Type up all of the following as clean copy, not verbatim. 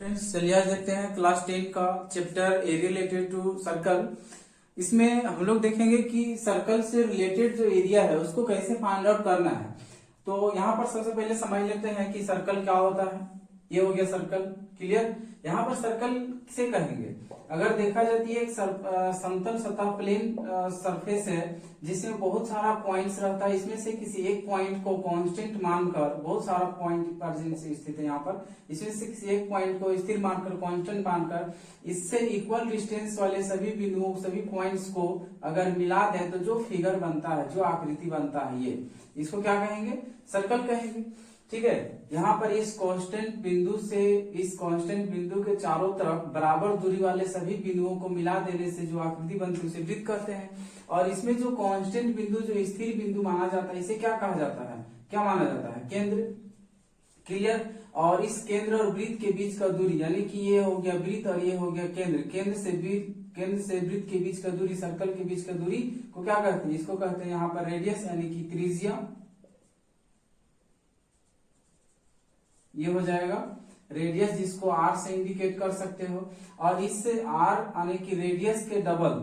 Friends, चलिए आज देखते हैं क्लास 10 का chapter area related to circle. इसमें हम लोग देखेंगे कि सर्कल से रिलेटेड जो एरिया है उसको कैसे फाइंड आउट करना है। तो यहाँ पर सबसे पहले समझ लेते हैं कि सर्कल क्या होता है। ये हो गया सर्कल, क्लियर। यहाँ पर सर्कल किसे कहेंगे? अगर देखा जाती है एक समतल सतह प्लेन सरफेस है जिसमें बहुत सारा पॉइंट्स रहता है। इसमें से किसी एक पॉइंट को कांस्टेंट मानकर, बहुत सारा पॉइंट स्थित है यहाँ पर, इसमें से किसी एक पॉइंट को स्थिर मानकर, कांस्टेंट मानकर, इससे इक्वल डिस्टेंस वाले सभी बिंदुओं, सभी पॉइंट्स को अगर मिला दें तो जो फिगर बनता है, जो आकृति बनता है, ये इसको क्या कहेंगे? सर्कल कहेंगे। ठीक है। यहाँ पर इस कांस्टेंट बिंदु से इस कांस्टेंट बिंदु के चारों तरफ बराबर दूरी वाले सभी बिंदुओं को मिला देने से जो आकृति बनती है उसे वृत्त कहते हैं। और इसमें जो कांस्टेंट बिंदु, जो स्थिर बिंदु माना जाता है, इसे क्या कहा जाता है? क्या माना जाता है? केंद्र, क्लियर। और इस केंद्र और वृत्त के बीच का दूरी, यानी कि ये हो गया वृत्त और ये हो गया केंद्र, केंद्र से वृत्त के बीच का दूरी, सर्कल के बीच का दूरी को क्या कहते हैं? इसको कहते हैं यहाँ पर रेडियस, यानी कि त्रिज्या। ये हो जाएगा रेडियस, जिसको आर से इंडिकेट कर सकते हो। और इससे आर यानी कि रेडियस के double,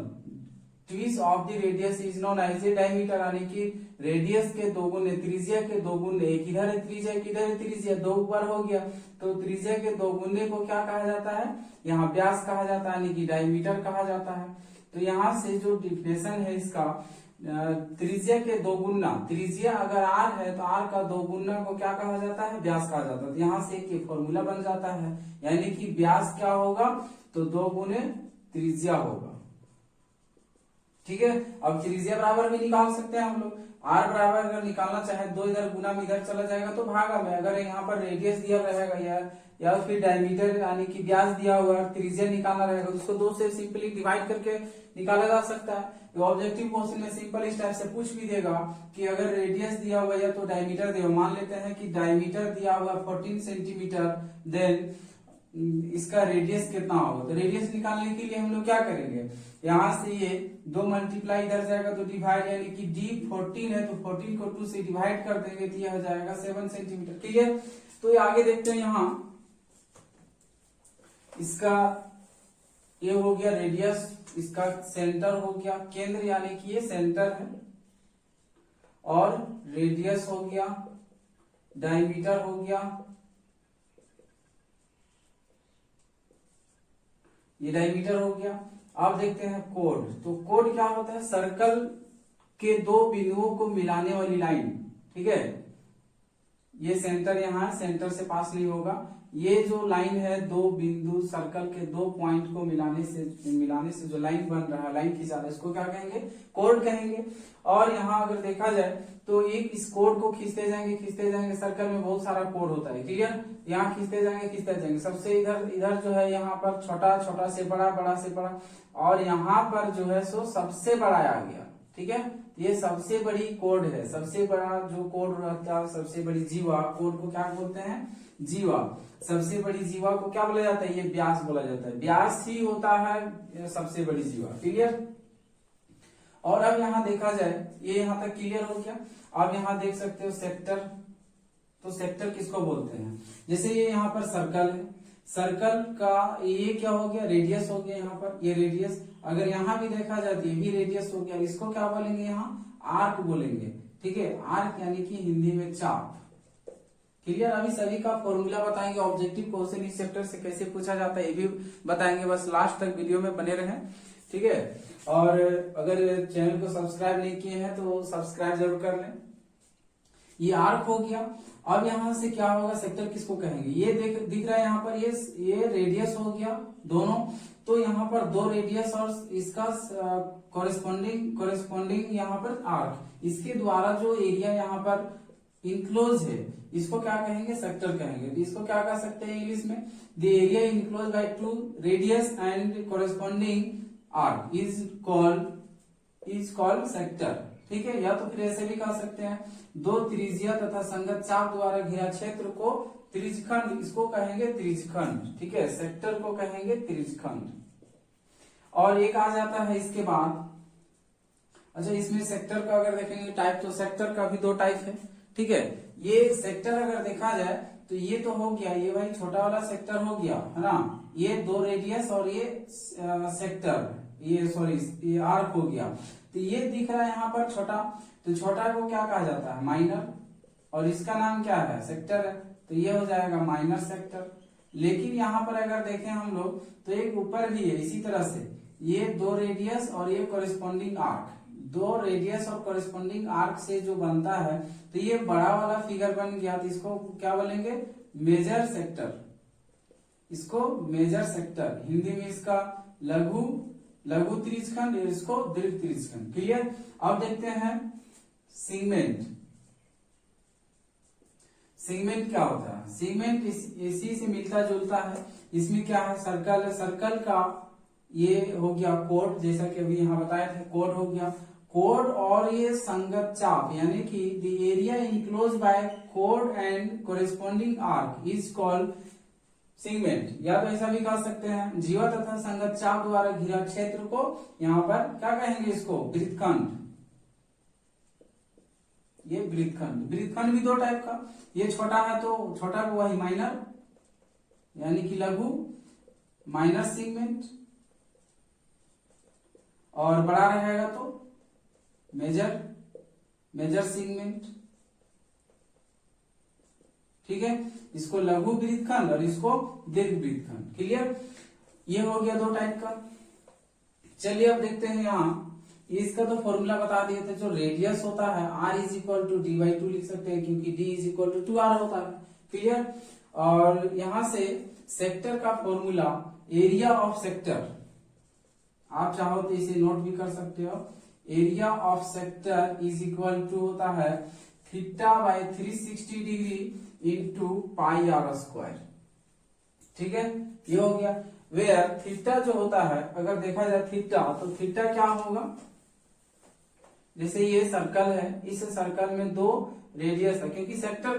twice of the radius is known as a diameter, यानी कि रेडियस के दो गुने, त्रिज्या के दो गुने, एक इधर है त्रिज्या, एक इधर है त्रिज्या, दो ऊपर हो गया तो त्रिज्या के दो गुने को क्या कहा जाता है? यहाँ व्यास कहा जाता है, यानी कि डायमीटर कहा जाता है। तो यहाँ से जो डिफिनेशन है इसका, त्रिज्या के दो गुना, त्रिज्या अगर आर है तो आर का दो गुना को क्या कहा जाता है? व्यास कहा जाता है। तो यहाँ से एक फॉर्मूला बन जाता है, यानी कि व्यास क्या होगा? तो दो गुने त्रिज्या होगा। ठीक है। अब त्रिज्या बराबर भी निकाल सकते हैं हम लोग। आर बराबर अगर निकालना चाहे, दो इधर गुना में इधर चला जाएगा तो भागा में। अगर यहाँ पर रेडियस दिया रहेगा या फिर डायमीटर यानी कि व्यास दिया हुआ, त्रिज्या निकालना रहेगा, उसको दो से सिंपली डिवाइड करके निकाला जा सकता है। ऑब्जेक्टिव क्वेश्चन में सिंपल इस टाइप से पूछ भी देगा कि अगर रेडियस दिया हुआ या तो डायमीटर दिया हुआ, मान लेते हैं कि डायमीटर दिया हुआ 14 सेंटीमीटर, देन इसका रेडियस कितना होगा? तो रेडियस निकालने के लिए हम लोग क्या करेंगे? यहाँ से ये दो मल्टीप्लाई इधर जाएगा तो डिवाइड, यानी कि डी 14 है तो 14 को 2 से डिवाइड कर देंगे तो यह हो जाएगा 7 सेंटीमीटर। क्लियर। तो ये आगे देखते हैं, यहाँ इसका ये हो गया रेडियस, इसका सेंटर हो गया केंद्र, यानी कि ये सेंटर है, और रेडियस हो गया, डायमीटर हो गया, ये डायमीटर हो गया। अब देखते हैं कोड। तो कोड क्या होता है? सर्कल के दो बिंदुओं को मिलाने वाली लाइन। ठीक है। ये सेंटर यहाँ है, सेंटर से पास नहीं होगा। ये जो लाइन है, दो बिंदु सर्कल के दो पॉइंट को मिलाने से जो लाइन बन रहा है, लाइन खींचा रहा है, इसको क्या कहेंगे? कोड कहेंगे। और यहाँ अगर देखा जाए तो एक इस कोड को खींचते जाएंगे, सर्कल में बहुत सारा कोड होता है। क्लियर। यहाँ खींचते जाएंगे, सबसे इधर जो है यहाँ पर छोटा, छोटा से बड़ा, बड़ा से बड़ा, और यहाँ पर जो है सो सबसे बड़ा आ गया। ठीक है। ये सबसे बड़ी कोड है, सबसे बड़ा जो कोड रहता है, सबसे बड़ी जीवा, कोड को क्या बोलते हैं? जीवा। सबसे बड़ी जीवा को क्या बोला जाता है? ये व्यास बोला जाता है। व्यास ही होता है सबसे बड़ी जीवा। क्लियर। और अब यहाँ देखा जाए, ये यहाँ तक क्लियर हो गया। अब यहाँ देख सकते हो सेक्टर। तो सेक्टर किसको बोलते हैं? जैसे ये यहाँ पर सर्कल है, सर्कल का ये क्या हो गया? रेडियस हो गया। यहाँ पर ये रेडियस, अगर यहाँ भी देखा जाए तो ये भी रेडियस हो गया। इसको क्या बोलेंगे? यहाँ आर्क बोलेंगे। ठीक है। आर्क यानी कि हिंदी में चाप। क्लियर। अभी सभी का फॉर्मूला बताएंगे, ऑब्जेक्टिव क्वेश्चन इस चैप्टर से कैसे पूछा जाता है ये भी बताएंगे। बस लास्ट तक वीडियो में बने रहें। ठीक है। और अगर चैनल को सब्सक्राइब नहीं किए हैं तो सब्सक्राइब जरूर कर लें। ये आर्क हो गया। अब यहाँ से क्या होगा? सेक्टर किसको कहेंगे? ये दिख रहा है यहाँ पर, ये रेडियस हो गया दोनों। तो यहाँ पर दो रेडियस और इसका कॉरेस्पॉन्डिंग यहाँ पर आर्क, इसके द्वारा जो एरिया यहाँ पर इनक्लोज है, इसको क्या कहेंगे? सेक्टर कहेंगे। तो इसको क्या कह सकते हैं इंग्लिश में? The area enclose by two radius and corresponding arc is called sector. ठीक है। या तो फिर ऐसे भी कह सकते हैं, दो त्रिज्या तथा संगत चाप द्वारा घिरा क्षेत्र को त्रिज्यखंड, इसको कहेंगे त्रिज्यखंड। ठीक है। सेक्टर को कहेंगे त्रिज्यखंड। और एक आ जाता है इसके बाद, अच्छा इसमें सेक्टर का अगर देखेंगे टाइप, तो सेक्टर का भी दो टाइप है। ठीक है। ये सेक्टर अगर देखा जाए तो ये तो हो गया, ये भाई छोटा वाला सेक्टर हो गया है ना, ये 2 रेडियस और ये सेक्टर, ये सॉरी ये आर्क हो गया। तो ये दिख रहा है यहाँ पर छोटा, तो छोटा को क्या कहा जाता है, माइनर, और इसका नाम क्या है, सेक्टर है, तो ये हो जाएगा माइनर सेक्टर। लेकिन यहाँ पर अगर देखें हम लोग तो एक ऊपर भी है इसी तरह से, ये 2 रेडियस और ये कॉरेस्पॉन्डिंग आर्क, 2 रेडियस और कॉरेस्पॉन्डिंग आर्क से जो बनता है, तो ये बड़ा वाला फिगर बन गया, तो इसको क्या बोलेंगे, मेजर सेक्टर, इसको मेजर सेक्टर, हिंदी में इसका लघु त्रिज्यखंड, इसको दीर्घ त्रिज्यखंड। क्लियर। अब देखते हैं सेगमेंट। सेगमेंट क्या होता है, सेगमेंट इसी से मिलता जुलता है। इसमें क्या है, सर्कल है, सर्कल का ये हो गया कोड, जैसा कि अभी यहाँ बताया था, कोड हो गया कोड, और ये संगत चाप, यानी कि the area enclose by code and corresponding arc is called segment. या तो ऐसा भी कह सकते हैं, जीवा तथा संगत चाप द्वारा घिरा क्षेत्र को यहाँ पर क्या कहेंगे, इसको वृत्तखंड। ये वृत्तखंड, वृत्तखंड भी 2 टाइप का, ये छोटा है तो छोटा को वही माइनर यानी कि लघु माइनर सेगमेंट, और बड़ा रहेगा तो मेजर सेगमेंट। ठीक है, इसको लघु वृत्तखंड और इसको दीर्घ वृत्तखंड। क्लियर। ये हो गया 2 टाइप का। चलिए अब देखते हैं यहाँ, इसका तो फॉर्मूला बता दिए थे, जो रेडियस होता है r is equal to d/2 लिख सकते हैं, क्योंकि d is equal to 2r होता है। क्लियर। और यहां से सेक्टर का फॉर्मूला, एरिया ऑफ सेक्टर, आप चाहो तो इसे नोट भी कर सकते हो, area of sector is equal to होता है θ/360 डिग्री इंटू πr²। ठीक है, ये हो गया। वेयर थीटा जो होता है, अगर देखा जाए थीटा, तो थीटा क्या होगा, जैसे ये सर्कल है, इस सर्कल में 2 रेडियस है, क्योंकि सेक्टर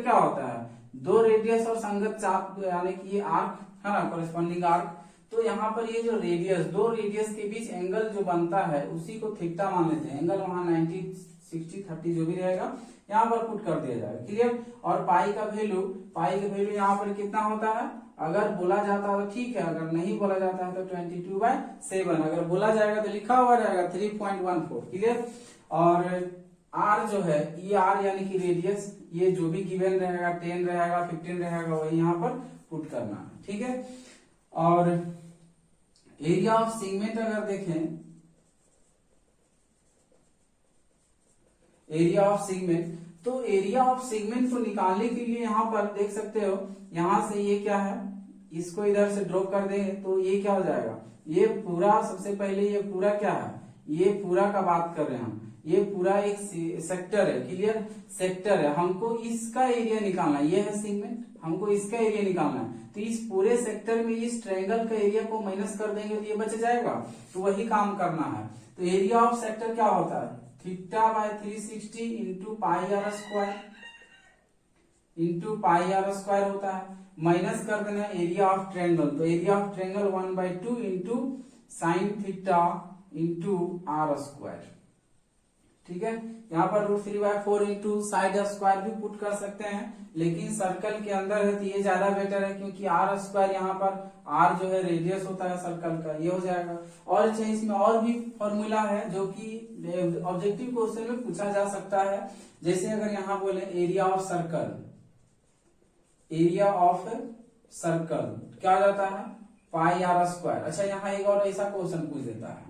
क्या होता है, 2 रेडियस और संगत चाप, यानी कि ये आर्क है ना, कॉरेस्पॉन्डिंग आर्क। तो यहाँ पर ये जो रेडियस, 2 रेडियस के बीच एंगल जो बनता है उसी को थीटा मान लेते हैं। एंगल वहां 90, 60, 30 जो भी रहेगा यहाँ पर पुट कर दिया जाएगा। क्लियर। और पाई का वैल्यू यहाँ पर कितना होता है, अगर बोला जाता है तो ठीक है, अगर नहीं बोला जाता है तो 22/7, अगर बोला जाएगा तो लिखा हुआ रहेगा 3.14। क्लियर। और r जो है, ये r यानी कि रेडियस, ये जो भी गिवन रहेगा 10 रहेगा 15 रहेगा वही यहाँ पर पुट करना है। ठीक है। और एरिया ऑफ सेगमेंट अगर देखें, एरिया ऑफ सेगमेंट, तो एरिया ऑफ सेगमेंट को निकालने के लिए यहाँ पर देख सकते हो, यहां से ये क्या है, इसको इधर से ड्रॉ कर देंगे तो ये क्या हो जाएगा, ये पूरा, सबसे पहले ये पूरा क्या है, ये पूरा का बात कर रहे हैं हम, ये पूरा एक सेक्टर है। क्लियर। सेक्टर है, हमको इसका एरिया निकालना है, ये है सेगमेंट, हमको इसका एरिया निकालना है। तो इस पूरे सेक्टर में इस ट्रायंगल का एरिया को माइनस कर देंगे तो ये बच जाएगा, तो वही काम करना है। तो एरिया ऑफ सेक्टर क्या होता है, θ/360 इंटू πr² होता है, माइनस कर देना एरिया ऑफ ट्रायंगल, तो area of triangle 1/2 into sine theta into r²। ठीक है, यहाँ पर √3/4 इंटू साइड स्क्वायर भी पुट कर सकते हैं, लेकिन सर्कल के अंदर है तो ये ज्यादा बेटर है, क्योंकि r² यहाँ पर r जो है रेडियस होता है सर्कल का, ये हो जाएगा। और अच्छा, इसमें और भी फॉर्मूला है जो कि ऑब्जेक्टिव क्वेश्चन में पूछा जा सकता है। जैसे अगर यहाँ बोले area of circle, area of circle क्या जाता है, πr²। अच्छा, यहाँ एक और ऐसा क्वेश्चन पूछ देता है,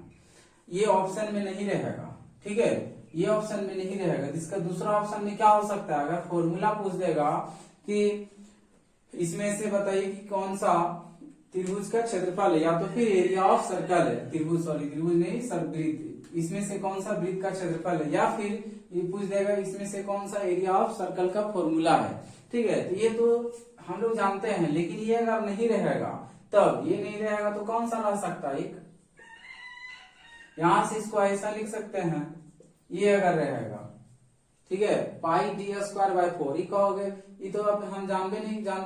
ये ऑप्शन में नहीं रहेगा। ठीक है, ये ऑप्शन में नहीं रहेगा, इसका दूसरा ऑप्शन में क्या हो सकता है, अगर फॉर्मूला पूछ देगा कि इसमें से बताइए कि कौन सा त्रिभुज का क्षेत्रफल है, या तो फिर एरिया ऑफ सर्कल है, त्रिभुज नहीं वृत्त, इसमें से कौन सा वृत्त का क्षेत्रफल है, या फिर ये पूछ देगा इसमें से कौन सा एरिया ऑफ सर्कल का फॉर्मूला है। ठीक है, तो ये तो हम लोग जानते हैं, लेकिन ये अगर नहीं रहेगा, तब ये नहीं रहेगा तो कौन सा रह सकता है, एक यहां से इसको ऐसा लिख सकते हैं, ये अगर रहेगा, ठीक है, πd²/4 ही कहोगे, ये तो अब हम जानते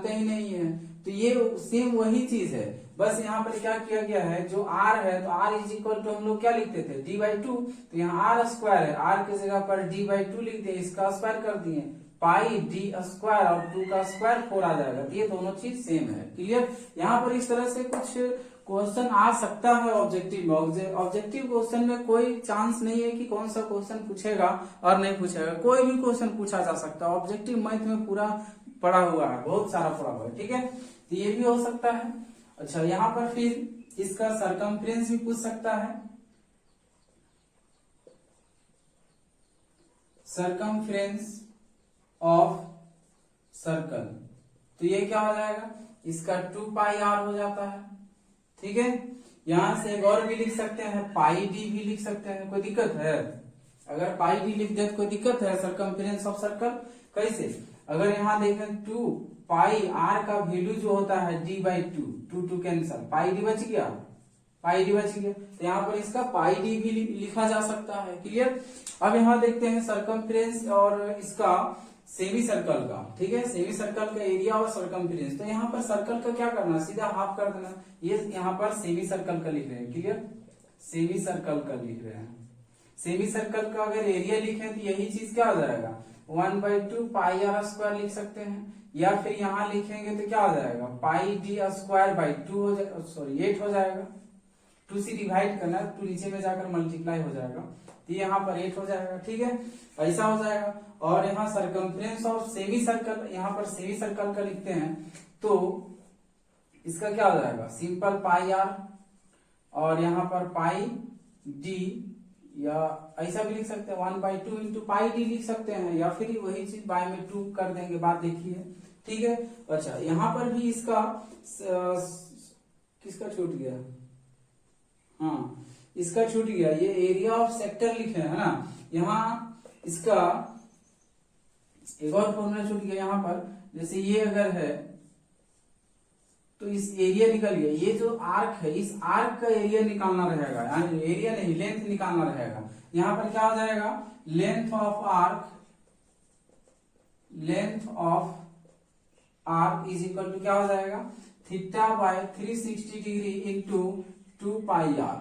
ही नहीं है। तो ये सेम वही चीज है, बस यहाँ पर क्या किया गया है, जो r है तो r इज इक्वल टू हम लोग क्या लिखते थे d/2, तो यहाँ r² है, r की जगह पर d/2 लिख दिए, इसका स्क्वायर कर दिए, पाई डी स्क्वायर और 2 का स्क्वायर 4 आ जाएगा। ये दोनों चीज सेम है। क्लियर। यहाँ पर इस तरह से कुछ क्वेश्चन आ सकता है ऑब्जेक्टिव में। ऑब्जेक्टिव क्वेश्चन में कोई चांस नहीं है कि कौन सा क्वेश्चन पूछेगा और नहीं पूछेगा, कोई भी क्वेश्चन पूछा जा सकता है। ऑब्जेक्टिव मैथ में पूरा पड़ा हुआ है, बहुत सारा पड़ा हुआ है। ठीक है, तो ये भी हो सकता है। अच्छा, यहाँ पर फिर इसका सरकमफ्रेंस भी पूछ सकता है। सरकमफ्रेंस ऑफ सर्कल, तो ये क्या हो जाएगा, इसका 2 पाई आर हो जाता है। ठीक है, यहां से एक और भी लिख सकते हैं, पाई डी भी लिख सकते हैं। कोई दिक्कत है? अगर पाई डी लिख दे तो कोई दिक्कत है? सरकमफ्रेंस ऑफ सर्कल कैसे? अगर यहाँ देखें 2 पाई आर का वैल्यू जो होता है d/2, 2 कैंसल, पाई डी बच गया, पाई डी बच गया, तो यहाँ पर इसका पाई डी भी लिखा जा सकता है। क्लियर। अब यहाँ देखते हैं सरकमफ्रेंस और इसका सेमी सर्कल का। ठीक है, सेमी सर्कल का एरिया और सरकमफ्रेंस। तो यहाँ पर सर्कल का क्या करना, सीधा हाफ कर देना। ये यहाँ पर सेमी सर्कल का लिख रहे हैं। क्लियर, सेमी सर्कल का लिख रहे हैं। सेमी सर्कल का अगर एरिया लिखें तो यही चीज क्या हो जाएगा, 1/2 पाई आर स्क्वायर लिख सकते हैं, या फिर यहाँ लिखेंगे तो क्या हो जाएगा, पाई डी स्क्वायर बाई 2 हो जाएगा, सॉरी 8 हो जाएगा। 2 से डिवाइड करना, 2 नीचे में जाकर मल्टीप्लाई हो जाएगा, तो यहाँ पर 8 हो जाएगा। ठीक है, ऐसा हो जाएगा। और यहाँ सरकमफ्रेंस और सेमी सर्कल, यहाँ पर सेमी सर्कल का लिखते हैं तो इसका क्या हो जाएगा, सिंपल पाई आर और यहाँ पर पाई डी, या ऐसा भी लिख सकते हैं 1/2 इंटू पाई डी लिख सकते हैं, या फिर वही चीज बाय में 2 कर देंगे, बात देखिए। ठीक है। अच्छा, यहाँ पर भी इसका किसका छूट गया, हाँ इसका छूट गया, ये एरिया ऑफ सेक्टर लिखे है ना, यहाँ इसका एक और फॉर्मूला छूट गया। यहाँ पर जैसे ये अगर है तो इस एरिया निकल गया, ये जो आर्क है इस आर्क का एरिया निकालना रहेगा, यानी एरिया नहीं लेंथ निकालना रहेगा। यहाँ पर क्या हो जाएगा, length of arc, length of arc is equal to क्या हो जाएगा, theta by 360 degree into 2 pi R,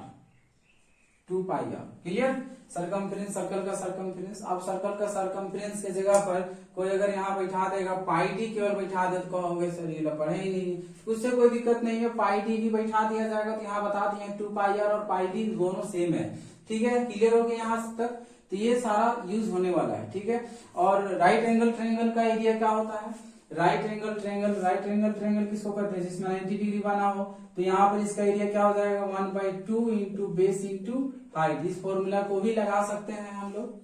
2 pi R. Clear. Circumference, circle का सरकमफ्रेंस। अब सर्कल का सरकमफ्रेंस के जगह पर कोई अगर यहाँ बैठा देगा पाई डी केवल बैठा दे तो कहोगे सर ये पढ़े ही नहीं, उससे कोई दिक्कत नहीं है, पाई डी भी बैठा दिया जाएगा। तो यहाँ बता दिए 2 पाई आर और पाई डी दोनों सेम है। ठीक है, क्लियर हो गया यहाँ तक। तो ये सारा यूज होने वाला है। ठीक है। और राइट एंगल ट्रायंगल का एरिया क्या होता है, right angle triangle, right angle triangle किसको कहते हैं, जिसमें 90 डिग्री बना हो। तो यहाँ पर इसका एरिया क्या हो जाएगा, 1/2 इंटू बेस इंटू हाइट। इस फॉर्मूला को भी लगा सकते हैं हम लोग।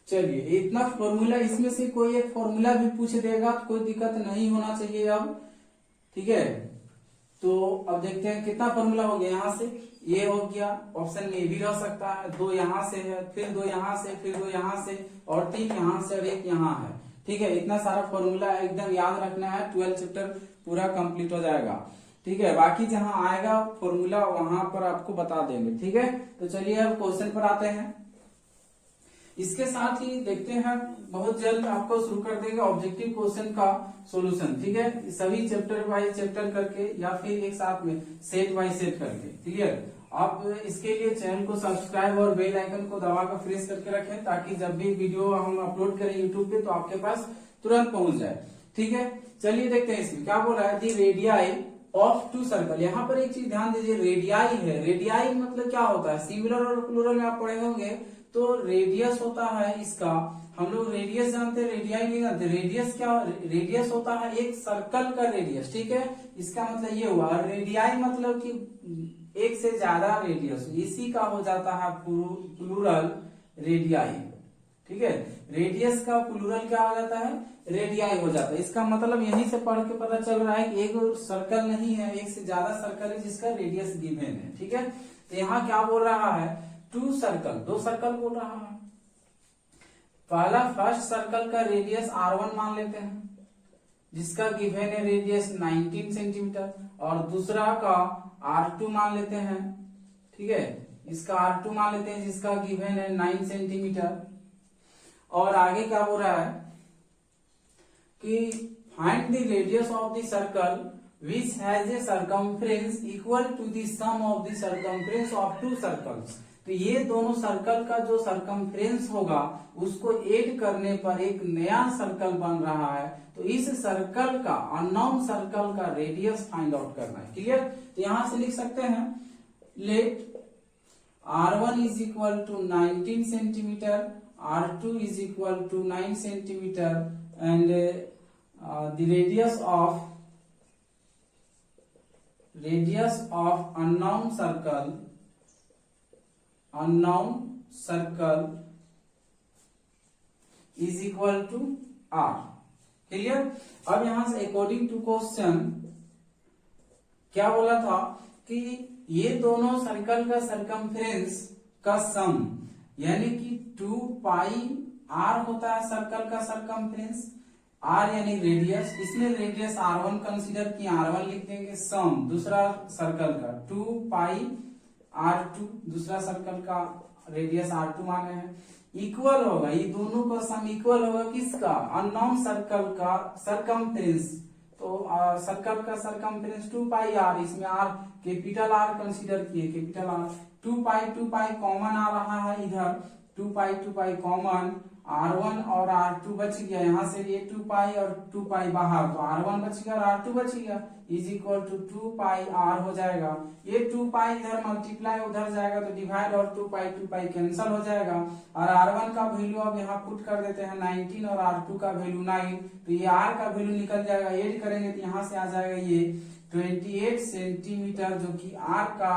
चलिए, इतना फॉर्मूला, इसमें से कोई एक फॉर्मूला भी पूछ देगा तो कोई दिक्कत नहीं होना चाहिए अब। ठीक है, तो अब देखते हैं कितना फॉर्मूला हो गया। यहाँ से ये हो गया, ऑप्शन में ये भी रह सकता है, 2 यहाँ से है, फिर 2 यहाँ से, फिर 2 यहाँ से, और 3 यहाँ से और 1 यहाँ है। ठीक है, इतना सारा फॉर्मूला एकदम याद रखना है, 12 चैप्टर पूरा कंप्लीट हो जाएगा। ठीक है, बाकी जहां आएगा फॉर्मूला वहां पर आपको बता देंगे। ठीक है, तो चलिए अब क्वेश्चन पर आते हैं। इसके साथ ही देखते हैं, बहुत जल्द आपको शुरू कर देंगे ऑब्जेक्टिव क्वेश्चन का सॉल्यूशन। ठीक है, सभी चैप्टर बाय चैप्टर करके या फिर एक साथ में सेट बाय सेट करके। क्लियर। आप इसके लिए चैनल को सब्सक्राइब और बेल आइकन को दबाकर प्रेस करके रखें, ताकि जब भी वीडियो हम अपलोड करें यूट्यूब पे तो आपके पास तुरंत पहुंच जाए। ठीक है, चलिए देखते हैं इसमें क्या बोल रहा है, दी रेडियाई ऑफ 2 सर्कल। यहाँ पर एक चीज ध्यान दीजिए, रेडियाई है, रेडियाई मतलब क्या होता है, सिंगुलर और प्लूरल में आप पढ़े होंगे तो रेडियस होता है इसका, हम लोग रेडियस जानते हैं, रेडियाई नहीं जानते। रेडियस क्या, रेडियस होता है एक सर्कल का रेडियस। ठीक है, इसका मतलब ये हुआ। रेडियाई मतलब कि एक से ज्यादा रेडियस, इसी का हो जाता है प्लूरल रेडियाई। ठीक है, रेडियस का प्लूरल क्या हो जाता है, रेडियाई हो जाता है। इसका मतलब यहीं से पढ़ के पता चल रहा है कि एक सर्कल नहीं है, एक से ज्यादा सर्कल है जिसका रेडियस गिवन है। ठीक है, तो यहाँ क्या बोल रहा है, 2 सर्कल, 2 सर्कल बोल रहा है। पहला फर्स्ट सर्कल का रेडियस R1 मान लेते हैं, जिसका गिवन है रेडियस 19 सेंटीमीटर, और दूसरा का R2 मान लेते हैं। ठीक है, इसका R2 मान लेते हैं जिसका गिवन है 9 सेंटीमीटर। और आगे क्या बोल रहा है कि find the radius of the circle which has a circumference equal to the sum of the circumference of 2 circles. तो ये दोनों सर्कल का जो सरकमफ्रेंस होगा उसको ऐड करने पर एक नया सर्कल बन रहा है। तो इस सर्कल का, अननोन सर्कल का रेडियस फाइंड आउट करना है। क्लियर? तो यहां से लिख सकते हैं, late R1 is equal to 19 centimeter, R2 is equal to 9 centimeter, and the radius of unknown circle is equal to R. Clear? अब यहां से अकॉर्डिंग टू क्वेश्चन क्या बोला था कि ये दोनों सर्कल का सरकमफ्रेंस का सम, यानी कि 2 पाई r होता है सर्कल का सरकमफ्रेंस, r यानी रेडियस, इसमें रेडियस r1 कंसीडर किया, r1 लिख देंगे, सम दूसरा सर्कल का 2 पाई r2, दूसरा सर्कल का रेडियस r2 माने हैं, इक्वल होगा, ये दोनों का सम इक्वल होगा किसका? अननोन सर्कल का सरकमफ्रेंस। तो सर्कल का सरकमफ्रेंस 2 पाई r, इसमें r कैपिटल R कंसीडर किए, कैपिटल R, 2 पाई कॉमन आ रहा है इधर, 2 पाई कॉमन, R1 और R2 बच गया, यहाँ से ये 2 पाई और 2 पाई बाहर, तो R1 बच गया और R2 बच गया, is equal to 2 pi R हो जाएगा। ये 2 पाई इधर मल्टीप्लाई उधर जाएगा तो डिवाइड, और 2 पाई कैंसिल हो जाएगा, और R1 का वैल्यू अब यहाँ पुट कर देते हैं 19 और R2 का वैल्यू 9, तो ये R का वैल्यू निकल जाएगा, ऐड करेंगे तो यहाँ से आ जाएगा ये 28 सेंटीमीटर, जो कि R का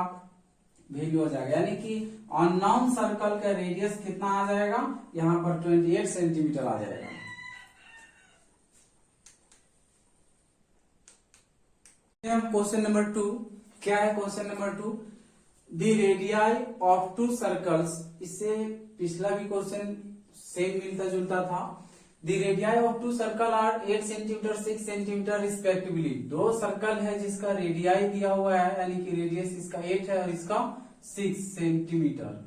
वैल्यू हो जाएगा, यानी कि अननोन सर्कल का रेडियस कितना आ जाएगा? यहाँ पर 28 सेंटीमीटर आ जाएगा। क्वेश्चन नंबर 2 क्या है? Question number 2, the radii of 2 circles, इससे पिछला भी क्वेश्चन सेम मिलता जुलता था। The radii of 2 circle are 8 centimeter, 6 centimeter respectively. दो सर्कल है जिसका रेडियाई दिया हुआ है, यानी कि रेडियस इसका 8 है और इसका 6 सेंटीमीटर।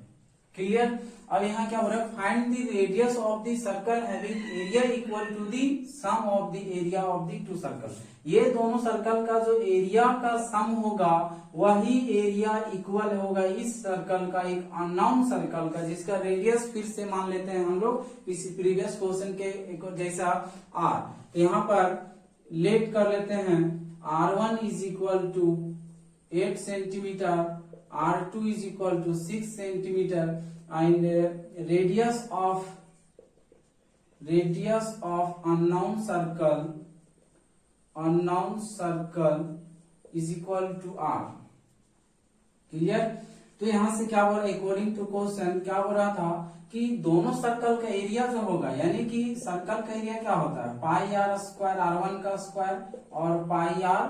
क्लियर? अब यहाँ क्या हो रहा है? Find the radius of the circle having area equal to the sum of the area of the 2 circle. ये दोनों सर्कल का जो एरिया का सम होगा वही एरिया इक्वल होगा इस सर्कल का, एक अननोन सर्कल का, जिसका रेडियस फिर से मान लेते हैं हम लोग इस प्रीवियस क्वेश्चन के जैसा r। तो यहाँ पर लेट कर लेते हैं, R1 is equal to 8 centimetre, R2 is equal to 6 centimeter, and radius of unknown circle is equal to R. Clear? तो यहां से क्या बोल रहा है? अकॉर्डिंग टू क्वेश्चन क्या बोल रहा था कि दोनों सर्कल का एरिया जो होगा, यानी कि सर्कल का एरिया क्या होता है? पाई r स्क्वायर R1 का स्क्वायर और पाई r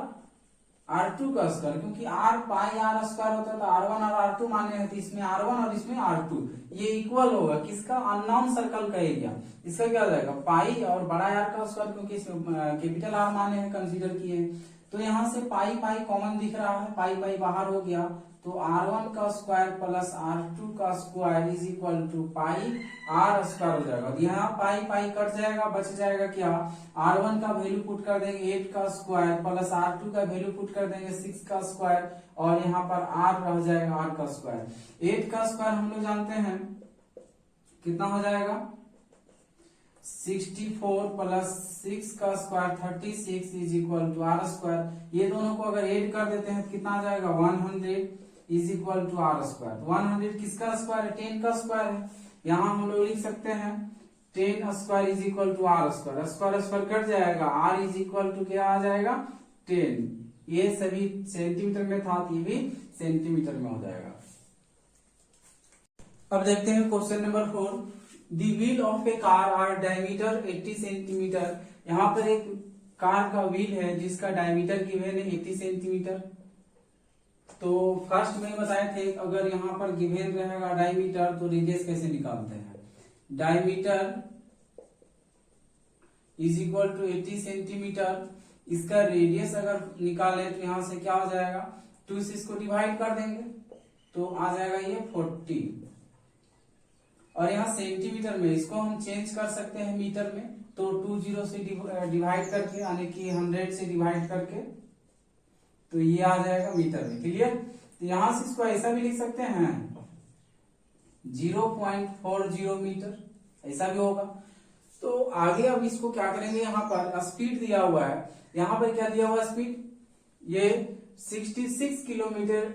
R2 का स्क्वायर, क्योंकि r पाई r स्क्वायर होता है तो R1 और R2 माने हैं, तो इसमें R1 और इसमें R2, ये इक्वल होगा किसका? अननोन सर्कल का एरिया। इसका क्या हो जाएगा? पाई और बड़ा R का स्क्वायर, क्योंकि इसमें कैपिटल R माने हैं कंसीडर किए, तो यहाँ से पाई कॉमन दिख रहा है, पाई बाहर हो गया, तो R1 का स्क्वायर प्लस R2 का square is equal to pi R square हो जाएगा। यहाँ पाई कट जाएगा, बच जाएगा क्या? R1 का वैल्यू पुट कर देंगे 8 का स्क्वायर, प्लस R2 का वैल्यू पुट कर देंगे 6 का स्क्वायर, और यहाँ पर R रह जाएगा R का स्क्वायर। 8 का स्क्वायर हम लोग जानते हैं कितना हो जाएगा? 64 प्लस 6 का square 36 is equal to R square. ये दोनों को अगर ऐड कर देते हैं तो कितना आ जाएगा? 100 is equal to R square. 100 किसका स्क्वायर है? 10 का स्क्वायर है। यहाँ हम लोग लिख सकते हैं 10 square is equal to R square, square cut जाएगा, R इज इक्वल टू क्या आ जाएगा? 10। ये सभी सेंटीमीटर में था, ये भी सेंटीमीटर में हो जाएगा। अब देखते हैं question number 4, the wheel of a car are diameter 80 centimetre. यहाँ पर एक कार का व्हील है जिसका डायमीटर गिवन है 80 सेंटीमीटर। तो फर्स्ट में बताए थे अगर यहाँ पर गिवन रहेगा डायमीटर तो रेडियस कैसे निकालते हैं? Diameter is equal to 80 centimetre, इसका रेडियस अगर निकाले तो यहाँ से क्या हो जाएगा? 2 से इसको डिवाइड कर देंगे तो आ जाएगा ये 40, और यहाँ सेंटीमीटर में इसको हम चेंज कर सकते हैं मीटर में, तो 20 से डिवाइड करके, यानी कि 100 से डिवाइड करके, तो ये आ जाएगा मीटर में। क्लियर? तो यहां से इसको ऐसा भी लिख सकते हैं 0.40 मीटर, ऐसा भी होगा। तो आगे अब इसको क्या करेंगे, यहाँ पर स्पीड दिया हुआ है, यहाँ पर क्या दिया हुआ स्पीड, ये 66 किलोमीटर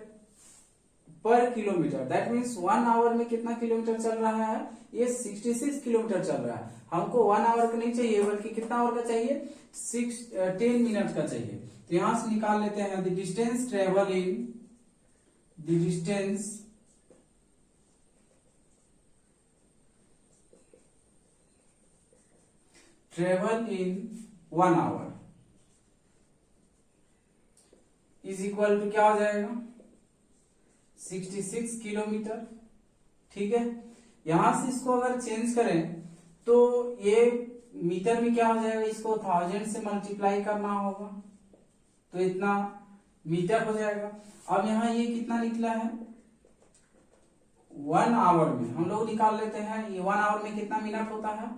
पर किलोमीटर, दैट मीन्स 1 आवर में कितना किलोमीटर चल रहा है, ये 66 किलोमीटर चल रहा है। हमको 1 आवर का नहीं चाहिए, बल्कि कितना आवर का चाहिए, 10 मिनट का चाहिए। तो यहां से निकाल लेते हैं the distance travel in, the distance travel in 1 hour is equal to क्या हो जाएगा, 66 किलोमीटर। ठीक है, यहां से इसको अगर चेंज करें तो ये मीटर में क्या हो जाएगा, इसको 1000 से मल्टीप्लाई करना होगा, तो इतना मीटर हो जाएगा। अब यहाँ ये कितना निकला है, 1 आवर में हम लोग निकाल लेते हैं, ये 1 आवर में कितना मिनट होता है,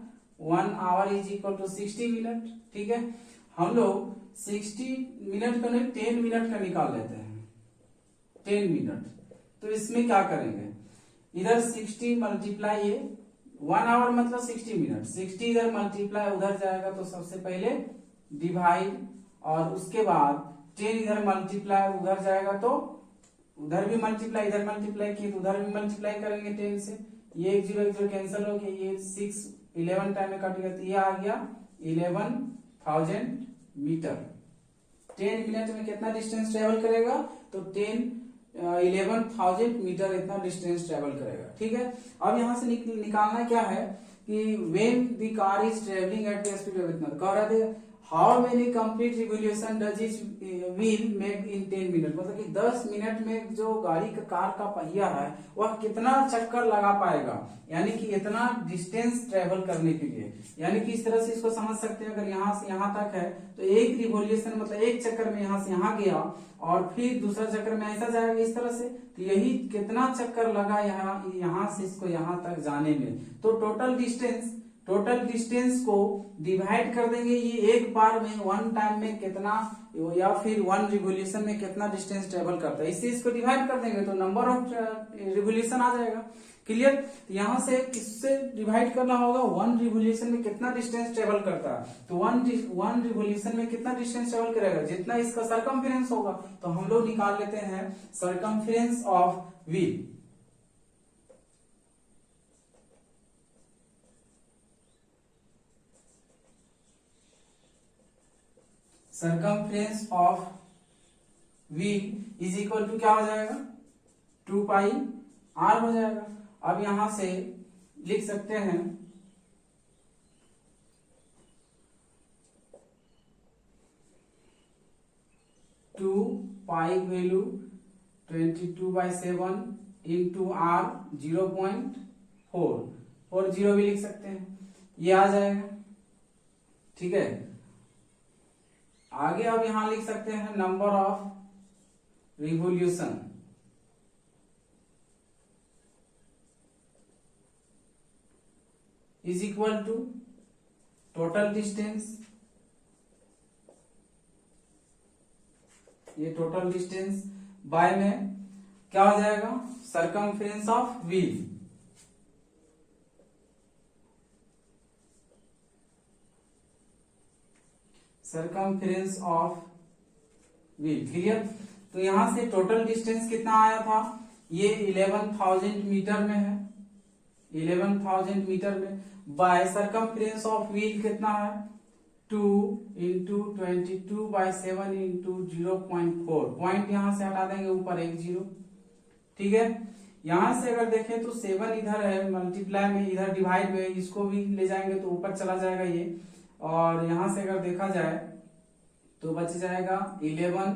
1 hour is equal to 60 minute. ठीक है, हम लोग 60 मिनट का नहीं 10 मिनट का निकाल लेते हैं, 10 मिनट। तो इसमें क्या करेंगे, इधर 60 मल्टीप्लाई, ये 1 आवर मतलब 60 मिनट, 60 इधर मल्टीप्लाई उधर जाएगा, तो सबसे पहले डिवाइड, और उसके बाद 10 इधर मल्टीप्लाई उधर जाएगा, तो उधर भी मल्टीप्लाई, इधर मल्टीप्लाई किए तो उधर भी मल्टीप्लाई करेंगे 10 से, ये एक जीरो कैंसिल हो गया, ये 6 11 टाइम में कट गया, तो ये आ गया 11,000 मीटर। 10 मिनट में कितना डिस्टेंस ट्रेवल करेगा, तो 11,000 मीटर इतना डिस्टेंस ट्रेवल करेगा। ठीक है, अब यहां से निकालना क्या है कि when the car is travelling at the speed of इतना, कह रहे थे how many complete revolution does it wheel make in 10 minute, मतलब कि 10 मिनट में जो गाड़ी का कार का पहिया है वह कितना चक्कर लगा पाएगा, यानी कि इतना डिस्टेंस ट्रेवल करने के लिए। यानी कि इस तरह से इसको समझ सकते हैं, अगर यहाँ से यहाँ तक है तो एक रिवोल्यूशन मतलब एक चक्कर में यहाँ से यहाँ गया और फिर दूसरा चक्कर में ऐसा जाएगा इस तरह से, तो यही कितना चक्कर लगा यहाँ से इसको यहाँ तक जाने में। तो टोटल डिस्टेंस को डिवाइड कर देंगे, ये एक बार में 1 टाइम में कितना, या फिर 1 रिवोल्यूशन में कितना डिस्टेंस ट्रेवल करता है, इससे इसको डिवाइड कर देंगे तो नंबर ऑफ रिवोल्यूशन आ जाएगा। क्लियर, यहां से किससे डिवाइड करना होगा, 1 रिवोल्यूशन में कितना डिस्टेंस ट्रेवल करता है, तो 1 रिवोल्यूशन में कितना डिस्टेंस ट्रेवल करेगा, जितना इसका सरकमफेरेंस होगा। तो हम लोग निकाल लेते हैं circumference of wheel. Circumference of wheel is equal to क्या हो जाएगा, 2 पाई आर हो जाएगा। अब यहां से लिख सकते हैं 2 पाई वैल्यू 22/7 इंटू आर 0.4 भी लिख सकते हैं, ये आ जाएगा। ठीक है, आगे अब यहां लिख सकते हैं number of revolution is equal to total distance, ये टोटल डिस्टेंस बाय में क्या हो जाएगा, circumference of wheel. Circumference of wheel. Clear, तो यहां से टोटल डिस्टेंस कितना आया था, ये 11,000 मीटर में है, 11,000 मीटर में, बाय सरकमफ्रेंस ऑफ व्हील कितना है, 2 इंटू 22/7 इंटू 0.4, पॉइंट यहां से हटा देंगे, ऊपर एक 0। ठीक है, यहां से अगर देखें तो 7 इधर है मल्टीप्लाई में, इधर डिवाइड में, इसको भी ले जाएंगे तो ऊपर चला जाएगा ये, और यहां से अगर देखा जाए तो बच जाएगा 11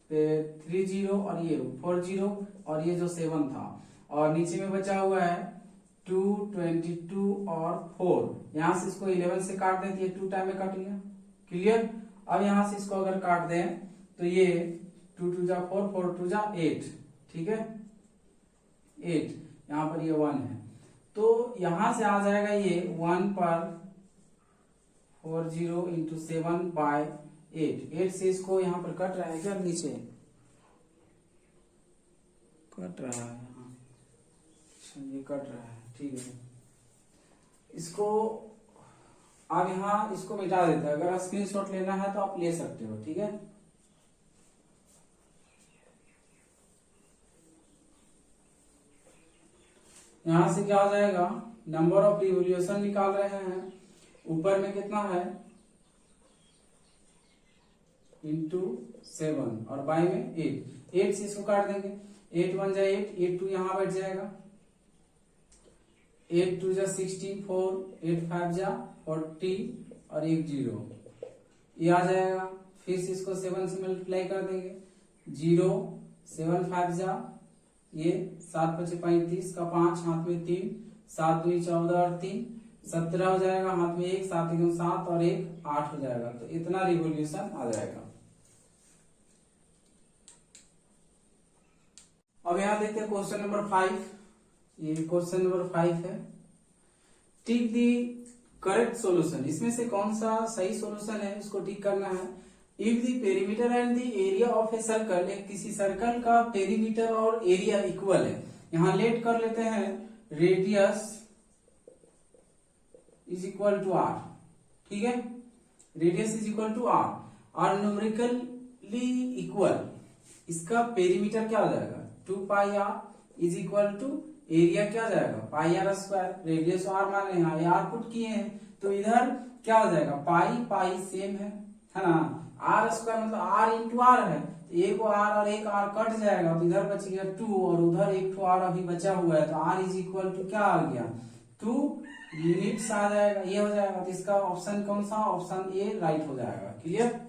पे 30 और ये 40 और ये जो 7 था, और नीचे में बचा हुआ है 2, 22 और 4। यहां से इसको 11 से काट दें तो ये 2 टाइम में काट लिया। क्लियर, अब यहां से इसको अगर काट दें तो ये 2 2 जा 4, 4 2 जा 8। ठीक है, 8, यहां पर ये 1 है, तो यहां से आ जाएगा ये 1 पर 40 इंटू 7/8। 8 से इसको यहां पर कट रहा है क्या, नीचे कट रहा है, हाँ ये कट रहा है, ठीक है। इसको आप यहाँ इसको मिटा देते हैं, अगर स्क्रीनशॉट लेना है तो आप ले सकते हो, ठीक है। यहां से क्या हो जाएगा, नंबर ऑफ रिवोल्यूशन निकाल रहे हैं, ऊपर में कितना है इंटू 7 और बाई में 8 से इसको काट देंगे, 8 1 जा 8, 8 2 यहाँ बैठ जाएगा, 8 2 जा 16, 4 8 5 जा 40 और 1 0 ये आ जाएगा। फिर से इसको 7 से मल्टीप्लाई कर देंगे, 0 7 5 जा ये 7 5 35 का 5 हाथ में 3, 7 2 14 और 3 17 हो जाएगा, हाथ में 1 7 1 7 और 1 8 हो जाएगा। तो इतना रिवोल्यूशन आ जाएगा। अब यहां देखते हैं क्वेश्चन नंबर 5। ये क्वेश्चन नंबर 5 है, टिक दी करेक्ट सॉल्यूशन। इसमें से कौन सा सही सॉल्यूशन है इसको टिक करना है। If the perimeter and the area of a circle, एक किसी सर्कल का पेरीमीटर और एरिया इक्वल है। यहां लेट कर लेते हैं radius is equal to R, ठीक है, radius is equal to R और न्यूमेरिकली इक्वल। इसका पेरीमीटर क्या हो जाएगा 2 pi R is equal to area क्या जाएगा pi R square, radius R माने यहाँ ये आर पुट किए हैं तो इधर क्या हो जाएगा पाई पाई सेम है ना, आर स्क्वायर मतलब आर इंटू आर है, तो एक आर और एक आर कट जाएगा तो इधर बच गया 2 और उधर एक आर अभी बचा हुआ है, तो आर इज इक्वल टू क्या आ गया 2 यूनिट्स आ जाएगा, ये हो जाएगा। तो इसका ऑप्शन कौन सा, ऑप्शन ए राइट हो जाएगा। क्लियर।